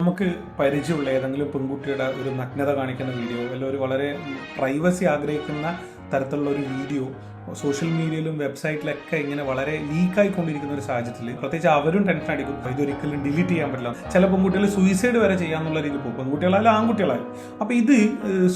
നമുക്ക് പരിചയമുള്ള ഏതെങ്കിലും പെൺകുട്ടിയുടെ ഒരു നഗ്നത കാണിക്കുന്ന വീഡിയോ അല്ലെങ്കിൽ ഒരു വളരെ പ്രൈവസി ആഗ്രഹിക്കുന്ന തരത്തിലുള്ള ഒരു വീഡിയോ സോഷ്യൽ മീഡിയയിലും വെബ്സൈറ്റിലൊക്കെ ഇങ്ങനെ വളരെ ലീക്കായിക്കൊണ്ടിരിക്കുന്ന ഒരു സാഹചര്യത്തിൽ പ്രത്യേകിച്ച് അവരും ടെൻഷൻ അടിക്കും. ഇതൊരിക്കലും ഡിലീറ്റ് ചെയ്യാൻ പറ്റില്ല. ചില പെൺകുട്ടികൾ സൂയിസൈഡ് വരെ ചെയ്യാന്നുള്ള രീതിയിൽ പോകും, പെൺകുട്ടികളായാലും ആൺകുട്ടികളായാലും. അപ്പോൾ ഇത്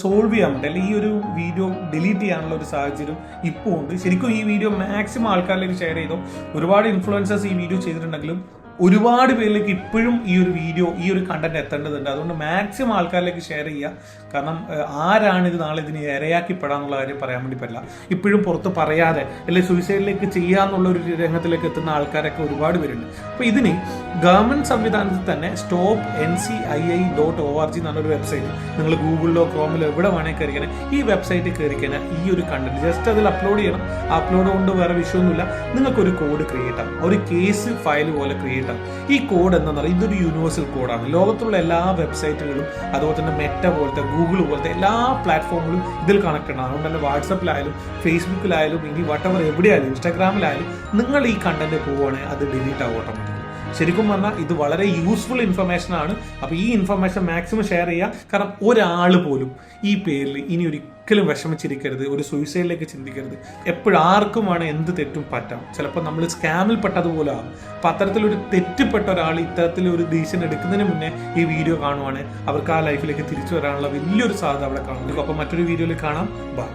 സോൾവ് ചെയ്യാൻ പറ്റും, അല്ലെങ്കിൽ ഈ ഒരു വീഡിയോ ഡിലീറ്റ് ചെയ്യാനുള്ള ഒരു സാഹചര്യം ഇപ്പോൾ ഉണ്ട്. ശരിക്കും ഈ വീഡിയോ മാക്സിമം ആൾക്കാരിലേക്ക് ഷെയർ ചെയ്തോ. ഒരുപാട് ഇൻഫ്ലുവൻസേഴ്സ് ഈ വീഡിയോ ചെയ്തിട്ടുണ്ടെങ്കിലും ഒരുപാട് പേരിലേക്ക് ഇപ്പോഴും ഈ ഒരു വീഡിയോ, ഈ ഒരു കണ്ടന്റ് എത്തേണ്ടതുണ്ട്. അതുകൊണ്ട് മാക്സിമം ആൾക്കാരിലേക്ക് ഷെയർ ചെയ്യുക. കാരണം ആരാണിത് നാളെ ഇതിന് ഇരയാക്കിപ്പെടാന്നുള്ള കാര്യം പറയാൻ വേണ്ടി പറ്റില്ല. ഇപ്പോഴും പുറത്ത് പറയാതെ അല്ലെങ്കിൽ സൂയിസൈഡിലേക്ക് ചെയ്യാന്നുള്ള ഒരു രംഗത്തിലേക്ക് എത്തുന്ന ആൾക്കാരൊക്കെ ഒരുപാട് പേരുണ്ട്. അപ്പോൾ ഇതിന് ഗവൺമെന്റ് സംവിധാനത്തിൽ തന്നെ stopncii.org എന്നൊരു വെബ്സൈറ്റ്, നിങ്ങൾ ഗൂഗിളിലോ ക്രോമിലോ എവിടെ വേണമെങ്കിൽ കയറിക്കണം. ഈ വെബ്സൈറ്റിൽ കയറിക്കഴിഞ്ഞാൽ ഈ ഒരു കണ്ടന്റ് ജസ്റ്റ് അതിൽ അപ്ലോഡ് ചെയ്യണം. അപ്ലോഡ് കൊണ്ട് വേറെ വിഷയമൊന്നുമില്ല. നിങ്ങൾക്കൊരു കോഡ് ക്രിയേറ്റ് ആവും, ഒരു കേസ് ഫയൽ പോലെ ക്രിയേറ്റ്. ഈ കോഡ് എന്താണെന്ന് പറയുക, ഇതൊരു യൂണിവേഴ്സൽ കോഡാണ്. ലോകത്തുള്ള എല്ലാ വെബ്സൈറ്റുകളും അതുപോലെ തന്നെ മെറ്റ പോലത്തെ ഗൂഗിൾ പോലത്തെ എല്ലാ പ്ലാറ്റ്ഫോമുകളും ഇതിൽ കണക്റ്റഡ് ആണ്. അതുകൊണ്ട് തന്നെ വാട്സപ്പിലായാലും ഫേസ്ബുക്കിലായാലും ഇനി വട്ടവർ എവിടെയായാലും ഇൻസ്റ്റാഗ്രാമിലായാലും നിങ്ങൾ ഈ കണ്ടന്റ് പോവുകയാണെങ്കിൽ അത് ഡിലീറ്റ് ആവും ഓട്ടോമാറ്റിക്കലി. ശരിക്കും പറഞ്ഞാൽ ഇത് വളരെ യൂസ്ഫുൾ ഇൻഫർമേഷൻ ആണ്. അപ്പോൾ ഈ ഇൻഫർമേഷൻ മാക്സിമം ഷെയർ ചെയ്യുക. കാരണം ഒരാൾ പോലും ഈ പേരിൽ ഇനി ഒരിക്കലും വിഷമിച്ചിരിക്കരുത്, ഒരു സൂയിസൈഡിലേക്ക് ചിന്തിക്കരുത്. എപ്പോഴും ആർക്കും വേണം എന്ത് തെറ്റും പറ്റാം. ചിലപ്പോൾ നമ്മൾ സ്കാമിൽ പെട്ടതുപോലെ ആകും. അപ്പം അത്തരത്തിലൊരു തെറ്റുപെട്ട ഒരാൾ ഇത്തരത്തിലൊരു ഡിസിഷൻ എടുക്കുന്നതിന് മുന്നേ ഈ വീഡിയോ കാണുവാണെങ്കിൽ അവർക്ക് ആ ലൈഫിലേക്ക് തിരിച്ചു വരാനുള്ള വലിയൊരു സാധ്യത അവിടെ കാണും. അപ്പോൾ മറ്റൊരു വീഡിയോയിൽ കാണാം. ബൈ.